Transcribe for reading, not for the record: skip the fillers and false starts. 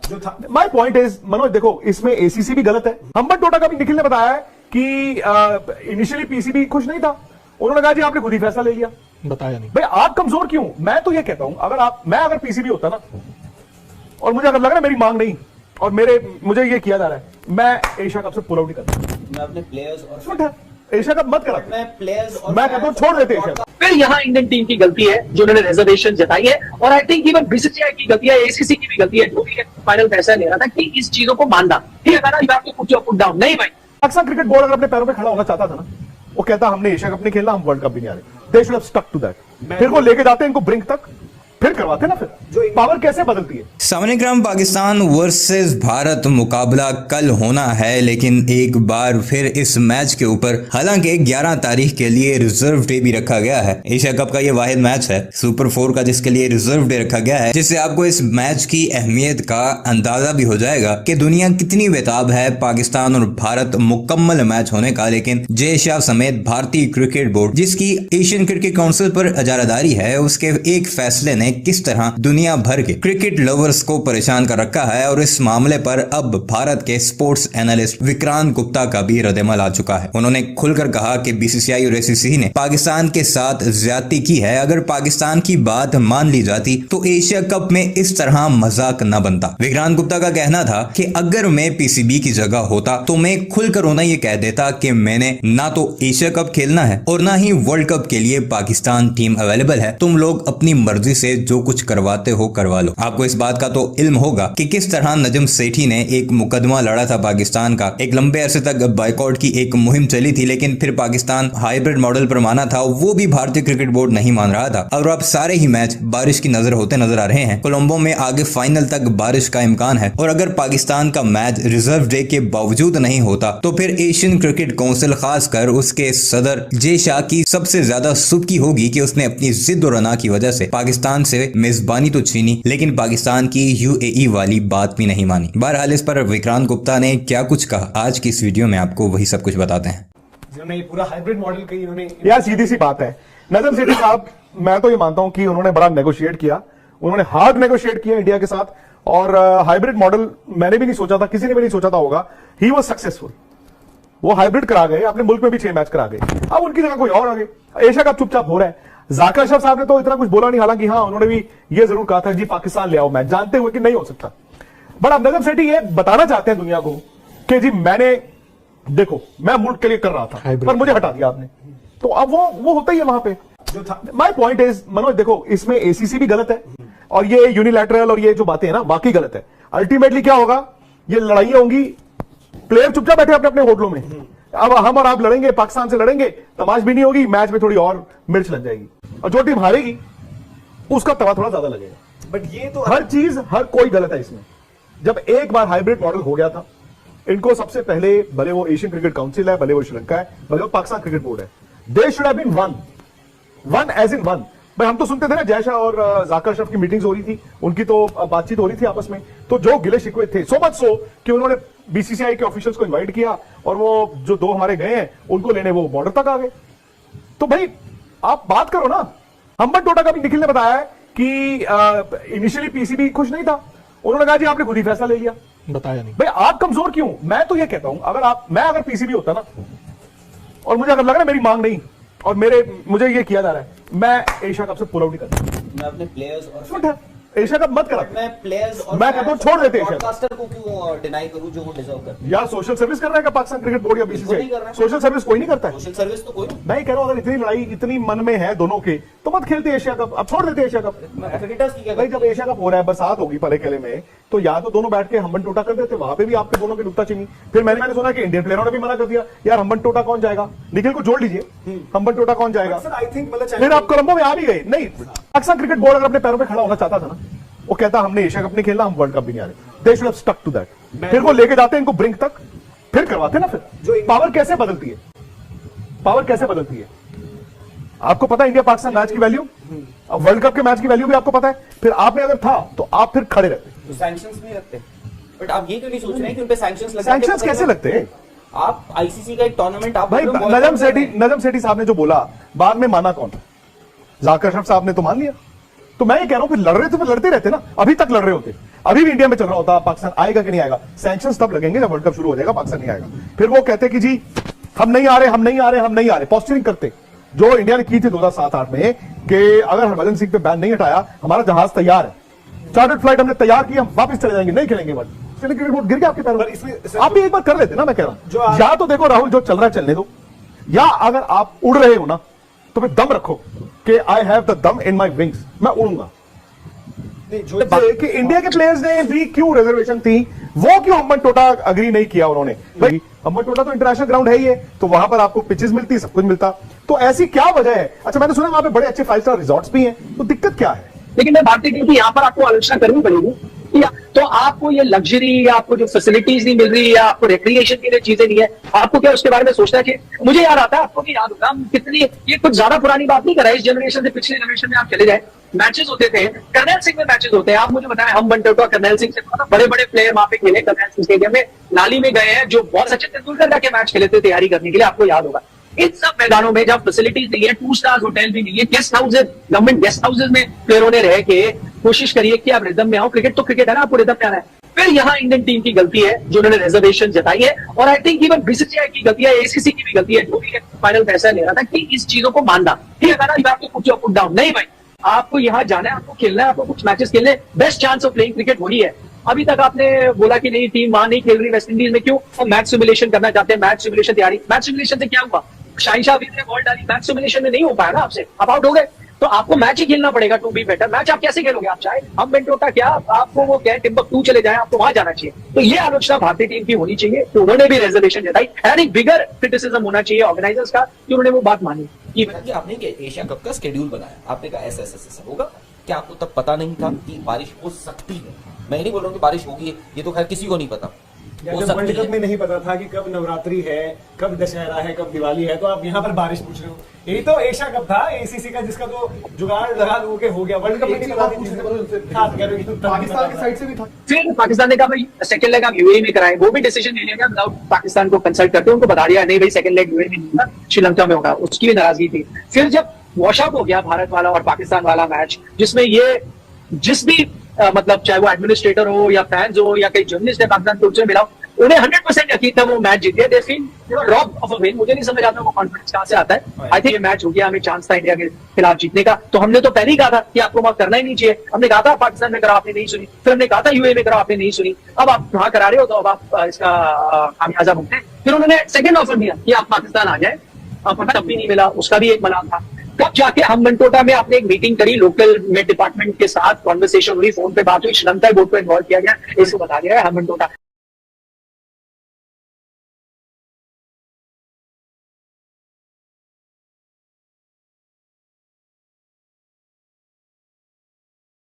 जो था। My point is Manoj, देखो इसमें एसीसी भी गलत है। हम्बट टोटा का भी निखिल ने बताया है कि इनिशियली पीसीबी खुश नहीं था, उन्होंने कहा जी आपने खुद ही फैसला ले लिया। बताया नहीं भाई आप कमजोर क्यों? मैं तो ये कहता हूं अगर पीसीबी होता ना, और मुझे अगर लग रहा है मेरी मांग नहीं और मुझे ये किया जा रहा है, मैं एशिया कप से पुल आउट ही करता। मैं अपने प्लेयर्स और एशिया कप मत करा, मैं प्लेयर्स और मैं कहता हूं छोड़ देते एशिया कप। फिर यहाँ इंडियन टीम की गलती है जो उन्होंने रिजर्वेशन जताई है, और आई थिंक इवन बीसीसीआई की गलती है, एसीसी की भी गलती है, जो भी फाइनल फैसला ले रहा था कि इस चीजों को मानना ठीक है ना, यू पुट डाउन नहीं भाई। पाकिस्तान क्रिकेट बोर्ड अगर अपने पैरों पे खड़ा होना चाहता था ना, वो कहता हमने एशिया कप नहीं खेलना, हम वर्ल्ड कप भी नहीं आ रहे। They should have stuck to that. फिर वो लेके जाते इनको ब्रिंक तक, फिर करवाते ना। फिर जो पावर कैसे बदलती है। सामने क्रम पाकिस्तान वर्सेस भारत मुकाबला कल होना है, लेकिन एक बार फिर इस मैच के ऊपर हालांकि 11 तारीख के लिए रिजर्व डे भी रखा गया है। एशिया कप का ये वाहिद मैच है सुपर 4 का जिसके लिए रिजर्व डे रखा गया है, जिससे आपको इस मैच की अहमियत का अंदाजा भी हो जाएगा कि दुनिया कितनी बेताब है पाकिस्तान और भारत मुकम्मल मैच होने का। लेकिन जय शाह समेत भारतीय क्रिकेट बोर्ड, जिसकी एशियन क्रिकेट काउंसिल पर इजारादारी है, उसके एक फैसले ने किस तरह दुनिया भर के क्रिकेट लवर्स को परेशान कर रखा है। और इस मामले पर अब भारत के स्पोर्ट्स एनालिस्ट विक्रांत गुप्ता का भी रद्देमल आ चुका है। उन्होंने खुलकर कहा कि बीसीसीआई और एसीसी ने पाकिस्तान के साथ ज्यादती की है। अगर पाकिस्तान की बात मान ली जाती तो एशिया कप में इस तरह मजाक न बनता। विक्रांत गुप्ता का कहना था कि अगर मैं पीसीबी की जगह होता तो मैं खुलकर उन्हें यह कह देता कि मैंने ना तो एशिया कप खेलना है और ना ही वर्ल्ड कप के लिए पाकिस्तान टीम अवेलेबल है। तुम लोग अपनी मर्जी से जो कुछ करवाते हो करवा लो। आपको इस बात का तो इल्म होगा कि किस तरह नजम सेठी ने एक मुकदमा लड़ा था पाकिस्तान का। एक लंबे अरसे तक बाइकआउट की एक मुहिम चली थी, लेकिन फिर पाकिस्तान हाइब्रिड मॉडल पर माना था, वो भी भारतीय क्रिकेट बोर्ड नहीं मान रहा था। और अब सारे ही मैच बारिश की नजर होते नजर आ रहे हैं। कोलंबो में आगे फाइनल तक बारिश का इम्कान है, और अगर पाकिस्तान का मैच रिजर्व डे के बावजूद नहीं होता तो फिर एशियन क्रिकेट काउंसिल खासकर उसके सदर जय शाह की सबसे ज्यादा सुबकी होगी कि उसने अपनी जिद और अना की वजह से पाकिस्तान से मेजबानी तो छीनी, लेकिन पाकिस्तान की यूएई वाली बात भी नहीं मानी। बहरहाल इस पर विक्रांत गुप्ता ने क्या कुछ कहा, आज की इस वीडियो में आपको वही सब कुछ बताते हैं। जिन्होंने पूरा हाइब्रिड मॉडल कही, उन्होंने यार सीधी सी बात है नजम सेठी साहब, मैं तो ये मानता हूं कि उन्होंने बड़ा नेगोशिएट किया, उन्होंने हार्ड नेगोशिएट किया इंडिया के साथ, और हाइब्रिड मॉडल मैंने भी नहीं सोचा था, किसी ने भी नहीं सोचा था होगा। He was successful. वो हाइब्रिड करा गए, अपने मुल्क में भी 6 मैच करा गए। अब उनकी जगह कोई और आ गए। एशिया कप चुपचाप हो रहा है। जाकिर अशरफ साहब ने तो इतना कुछ बोला नहीं, हालांकि हाँ उन्होंने भी ये जरूर कहा था जी पाकिस्तान ले आओ मैच, जानते हुए कि नहीं हो सकता। बट अब नजम सेठी ये बताना चाहते हैं दुनिया को कि जी मैंने देखो मैं मुल्क के लिए कर रहा था पर मुझे हटा दिया आपने, तो अब वो होता ही है वहां पे जो था। माय पॉइंट इज मनोज, देखो इसमें एसीसी भी गलत है और ये यूनिलैटरल और ये जो बातें हैं ना बाकी गलत है। अल्टीमेटली क्या होगा, ये लड़ाइयां होंगी, प्लेयर चुपचाप बैठे अपने अपने होटलों में। अब हम और आप लड़ेंगे, पाकिस्तान से लड़ेंगे, तमाश भी नहीं होगी, मैच में थोड़ी और मिर्च लग जाएगी, और जो टीम हारेगी उसका तवा थोड़ा ज्यादा लगेगा। बट ये तो हर चीज हर कोई गलत है इसमें। जब एक बार हाइब्रिड मॉडल हो गया था, इनको सबसे पहले, भले वो एशियन क्रिकेट काउंसिल है, भले वो श्रीलंका है, भले वो पाकिस्तान क्रिकेट बोर्ड है, they should have been won as in won. भाई हम तो सुनते थे ना जय शाह और जाकिर अशरफ की मीटिंग्स हो रही थी, उनकी तो बातचीत हो रही थी आपस में, तो जो गिले शिकवे थे, सो मच सो कि उन्होंने बीसीसीआई के ऑफिशियल्स को इनवाइट किया, और वो जो 2 हमारे गए हैं उनको लेने वो बॉर्डर तक आ गए। तो भाई आप बात करो ना। हम्बट टोटा का भी निखिल ने बताया है कि इनिशियली पीसीबी खुश नहीं था, उन्होंने कहा जी आपने खुद ही फैसला ले लिया। बताया नहीं भाई आप कमजोर क्यों? मैं तो ये कहता हूं अगर पीसीबी होता ना, और मुझे अगर लग रहा है मेरी मांग नहीं और मुझे ये किया जा रहा है, मैं एशिया कप से पुल आउट ही करता। मैं अपने प्लेयर्स और एशिया कप मत करा, मैं प्लेयर्स और मैं कहता हूं छोड़ देते एशिया कप। पॉडकास्टर को क्यों डिनाई करूं जो वो डिजर्व करते हैं। यार सोशल सर्विस कर रहा है पाकिस्तान क्रिकेट बोर्ड या बीसीसीआई? सोशल सर्विस कोई नहीं करता है। सोशल सर्विस तो कोई मैं कह रहा हूं अगर इतनी लड़ाई इतनी मन में है दोनों के, तो मत खेलते एशिया कप, अब छोड़ देते एशिया कप। क्रिकेटर्स की क्या भाई जब एशिया कप हो रहा है, बरसात होगी पले केले में, तो या तो दोनों बैठ के हम्बन टोटा कर देते, वहां पे भी आपके दोनों की नुकता चीनी। फिर मैंने सुना कि इंडियन प्लेयरों ने भी मना कर दिया, यार हम्बन टोटा कौन जाएगा, निखिल को जोड़ लीजिए, हम्बन टोटा कौन जाएगा। फिर आप कोलंबो में आ भी गए। नहीं, पाकिस्तान क्रिकेट बोर्ड अगर अपने पैरों पे खड़ा होना चाहता था ना, वो कहता हमने एशिया कप नहीं खेलना, हम वर्ल्ड कप भी नहीं आ रहे। They should have stuck to that. फिर वो लेके जाते इनको ब्रिंक तक, फिर करवाते ना। फिर जो पावर कैसे बदलती है, पावर कैसे बदलती है आपको पता है। इंडिया पाकिस्तान मैच की वैल्यू, अब वर्ल्ड कप के मैच की वैल्यू भी आपको पता है। फिर आपने अगर था तो आप फिर खड़े रहते। तो सैंक्शंस नहीं लगते, बट आप ये क्यों नहीं सोच रहे हैं कि उन पे सैंक्शंस लगे? सैंक्शंस कैसे लगते हैं? आप आईसीसी का एक टूर्नामेंट आप भाई नजम सेठी साहब ने जो बोला, बाद में माना कौन? जाकिर अशरफ साहब ने तो मान लिया। तो मैं ये कह रहा हूं फिर लड़ रहे थे, फिर लड़ते रहते ना, अभी तक लड़ रहे होते। अभी भी इंडिया में चल रहा होता, पाकिस्तान आएगा कि नहीं आएगा, सैंक्शंस तब लगेंगे जब वर्ल्ड कप शुरू हो जाएगा, पाकिस्तान नहीं आएगा। फिर वो कहते कि जी हम नहीं आ रहे, हम नहीं आ रहे, हम नहीं आ रहे, पोस्टरिंग करते, जो इंडिया ने की थी 2007-8 में कि अगर हरभजन सिंह पे बैन नहीं हटाया, हमारा जहाज तैयार है, चार्टर्ड फ्लाइट हमने तैयार की, हम वापस चले जाएंगे, नहीं खेलेंगे वर्ल्ड। क्रिकेट बोर्ड गिर गया आपके पैरों में। आप भी एक बार कर लेते ना, मैं कह रहा हूं। या तो देखो राहुल, जो चल रहा है चलने दो, या अगर आप उड़ रहे हो ना तो फिर दम रखो कि आई हैव द दम इन माई विंग्स, मैं उड़ूंगा। कि इंडिया के प्लेयर्स ने भी क्यों रिजर्वेशन थी, वो क्यों अम्बन टोटा अग्री नहीं किया उन्होंने? भाई अम्बन टोटा तो इंटरनेशनल ग्राउंड है ही है, तो वहां पर आपको पिचेस मिलती, सब कुछ मिलता, तो ऐसी क्या वजह है? अच्छा, मैंने सुना वहां पे बड़े अच्छे 5 स्टार रिजॉर्ट्स भी हैं, तो दिक्कत क्या है? लेकिन मैं भारतीय टीम की यहाँ पर आपको आलोचना करनी पड़ेगी, तो आपको ये लग्जरी या आपको जो फैसिलिटीज नहीं मिल रही या आपको रिक्रिएशन के लिए चीजें नहीं है, आपको क्या उसके बारे में सोचना चाहिए? मुझे याद आता है, आपको भी याद होगा, कितनी ये कुछ ज्यादा पुरानी बात नहीं कर रहा है, इस जनरेशन से पिछले जनरेशन में आप चले जाए, मैचेस होते थे, कर्नैल सिंह में मैचेस होते हैं। आप मुझे बताएं, हम बनटोटा कर्नैल सिंह से बड़े बड़े प्लेयर वहां पे खेले, कर्नैल सिंह स्टेडियम में, नाली में गए हैं, जो बहुत सचिन तेंदुलकर जाके मैच खेले थे तैयारी करने के लिए, आपको याद होगा। इन सब मैदानों में जब फैसिलिटीज नहीं है, 2 स्टार होटल भी नहीं है, guest houses, government guest houses में प्लेयरों ने रह के कोशिश करिए कि आप रिदम में आओ। क्रिकेट तो क्रिकेट है ना, आपको रिदम में आना है। फिर यहाँ इंडियन टीम की गलती है जो उन्होंने रिजर्वेशन जताई है, और आई थिंक इवन बीसीसीआई की गलती है, एसीसी की भी गलती है, जो भी फाइनल फैसला ले रहा था कि इस चीजों को मानना, ठीक है ना, you have to put your foot down. नहीं भाई, आपको यहाँ जाना है, आपको खेलना है, आपको कुछ मैचेस खेलने, best chance of playing cricket वही है। अभी तक आपने बोला कि नहीं टीम वहां नहीं खेल रही वेस्ट इंडीज में, क्यों? हम मैच सिमुलेशन करना चाहते हैं, मैच सिमुलेशन तैयारी, मैच सिमुलेशन से क्या हुआ? शाहिशाह अभी ने बॉल डाली, मैच सिमुलेशन में नहीं हो पाया ना आपसे, आप आउट हो गए, तो आपको मैच ही खेलना पड़ेगा टू बी बेटर। मैच आप कैसे खेलोगे? आप चाहे हम बेंटोटा क्या, आपको वो क्या टिम्बकटू चले जाए, आपको वहां जाना चाहिए। तो ये आलोचना भारतीय टीम की होनी चाहिए, तो उन्होंने भी रिजर्वेशन जताई, एंड एक बिगर क्रिटिसिज्म होना चाहिए ऑर्गेनाइजर्स का कि उन्होंने वो बात मानी। कि आपने एशिया कप का शेड्यूल बनाया, आपने कहा ऐसा ऐसा ऐसा होगा, क्या आपको तब पता नहीं था कि बारिश हो सकती है? मैं नहीं बोल रहा हूँ कि बारिश होगी, ये तो खैर किसी को नहीं पता। वर्ल्ड कप में नहीं पता था कि कब नवरात्रि है, कब दशहरा है, कब दिवाली है, तो आप यहाँ पर बारिश पूछ रहे हो। यही तो एशिया कप था एसीसी का, जिसका तो जुगाड़ लगा लोगों के हो गया। वर्ल्ड कप में नहीं पता पाकिस्तान की साइड से भी था। फिर पाकिस्तान ने कहा भाई सेकंड लेग आप यूएई में कराएं, वो भी डिसीजन ले लिया गया विदाउट पाकिस्तान को कंसल्ट करते, उनको बता दिया नहीं भाई सेकंड लेग यूएई में नहीं होगा, श्रीलंका में होगा, उसकी भी नाराजगी थी। फिर जब वॉश आउट हो गया भारत वाला और पाकिस्तान वाला मैच, जिसमें ये जिस भी मतलब चाहे वो एडमिनिस्ट्रेटर हो या फैंस हो या कई जर्नलिस्ट है पाकिस्तान को मिला, उन्हें 100% यकीन था वो मैच जीते। They feel rob of a win. मुझे नहीं समझ आता वो कॉन्फिडेंस कहां से आता है। आई थिंक ये मैच हो गया, हमें चांस था इंडिया के खिलाफ जीतने का, तो हमने तो पहले ही कहा था कि आपको वहां करना ही नहीं चाहिए। हमने कहा था पाकिस्तान में करो, आपने नहीं सुनी। फिर हमने कहा था यूएई में करो, आपने नहीं सुनी। अब आप वहां करा रहे हो, तो अब आप इसका खामियाजा भुगतें। फिर उन्होंने सेकंड ऑफर दिया कि आप पाकिस्तान आ जाए, तब भी नहीं मिला, उसका भी एक मना था। तब जाके हम मनटोटा में आपने एक मीटिंग करी, लोकल में डिपार्टमेंट के साथ कॉन्वर्सेशन हुई, फोन पे बात हुई, श्रीलंका बोर्ड को इन्वॉल्व किया गया, इसको बता दिया है हम मनटोटा।